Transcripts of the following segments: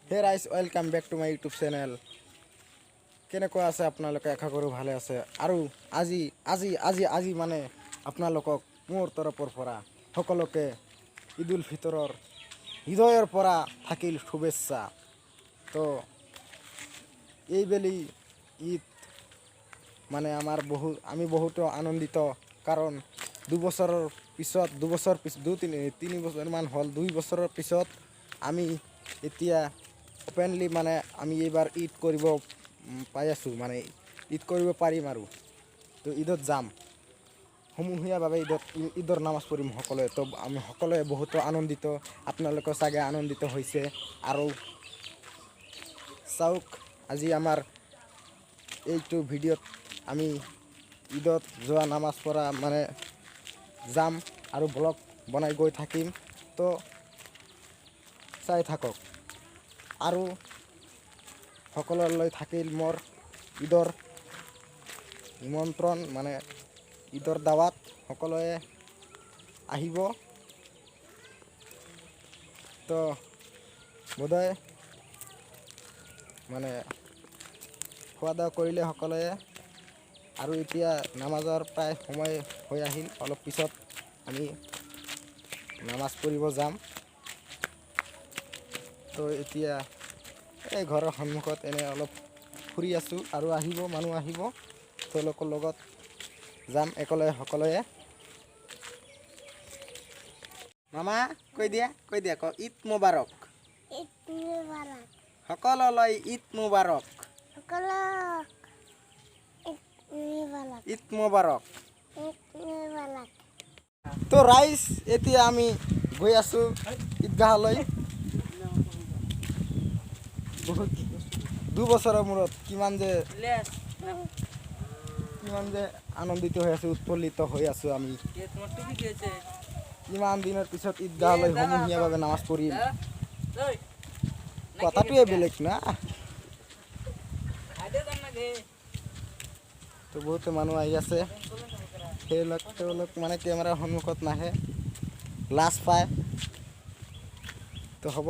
হে ৰাইজ welcome back to my YouTube channel. কেনেকুৱা আছে আপোনালোকে? আশা কৰোঁ ভালে আছে। আৰু আজি আজি আজি আজি মানে আপোনালোকক মোৰ তৰফৰ পৰা সকলোকে ঈদ উল ফিতৰৰ হৃদয়ৰ পৰা থাকিল শুভেচ্ছা। তো এইবেলি ঈদ মানে আমি বহুতো আনন্দিত, কাৰণ দুবছৰৰ পিছত তিনি বছৰমান হ'ল, 2 বছৰৰ পিছত আমি এতিয়া অপেনলি মানে আমি এইবাৰ ঈদ কৰিব পাই আছোঁ, মানে ঈদ কৰিব পাৰিম। আৰু তো ঈদত যাম সমূহীয়াভাৱে, ঈদৰ নামাজ পঢ়িম সকলোৱে। তো আমি সকলোৱে বহুতো আনন্দিত, আপোনালোকে চাগে আনন্দিত হৈছে। আৰু চাওক, আজি আমাৰ এইটো ভিডিঅ'ত আমি ঈদত যোৱা নামাজ পঢ়া মানে যাম আৰু ব্লগ বনাই গৈ থাকিম। তো চাই থাকক। আৰু সকলোলৈ থাকিল মোৰ ঈদৰ নিমন্ত্ৰণ, মানে ঈদৰ দাৱাত। সকলোৱে আহিব। তো বোধহয় মানে খোৱা দাৱা কৰিলে সকলোৱে। আৰু এতিয়া নামাজৰ প্ৰায় সময় হৈ আহিল, অলপ পিছত আমি নামাজ পঢ়িব যাম। তো এতিয়া এই ঘৰৰ সন্মুখত এনে অলপ ফুৰি আছোঁ, আৰু মানুহ আহিব, তেওঁলোকৰ লগত যাম একেলগে সকলোৱে। মামা কৈ দিয়া ঈদ মুবাৰক। সকলোলৈ ঈদ মুবাৰক। ঈদ মুবাৰক। তো ৰাইজ, এতিয়া আমি গৈ আছোঁ ঈদগাহলৈ। বহুত 2 বছৰৰ মূৰত কিমান যে আনন্দিত হৈ আছোঁ, উৎফুল্লিত হৈ আছোঁ আমি। কিমান দিনৰ পিছত ঈদগাহলৈ সমূহীয়াভাৱে নামাজ পঢ়িম। কথাটোৱে বেলেগ না। তো বহুতো মানুহ আহি আছে, তেওঁলোক মানে কেমেৰাৰ সন্মুখত নাহে, লাজ পায়। তো হ'ব,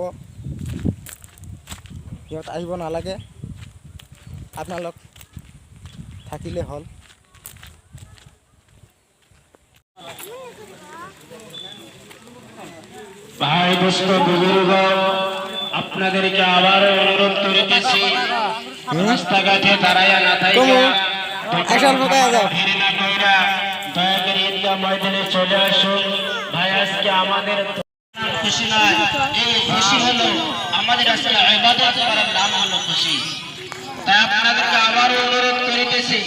সিহঁত আহিব নালাগে, আপোনালোক থাকিলে হ'ল। ভাই দোস্ত বুজুর্গ, আপনাদেরকে আবার অনুরোধ করিতেছি, রাস্তাঘাটে দাঁড়াইয়া না থাইকা ভিড় না কইরা দয়া করে ঈদগাহ ময়দানে চলে আসুন। ভাই, আজকে আমাদের খুশি নয়, এই খুশি হলো আমাদের আসলে ইবাদত করার নাম হলো খুশি। তাই আপনাদেরকে আবার অনুরোধ করিতেছি,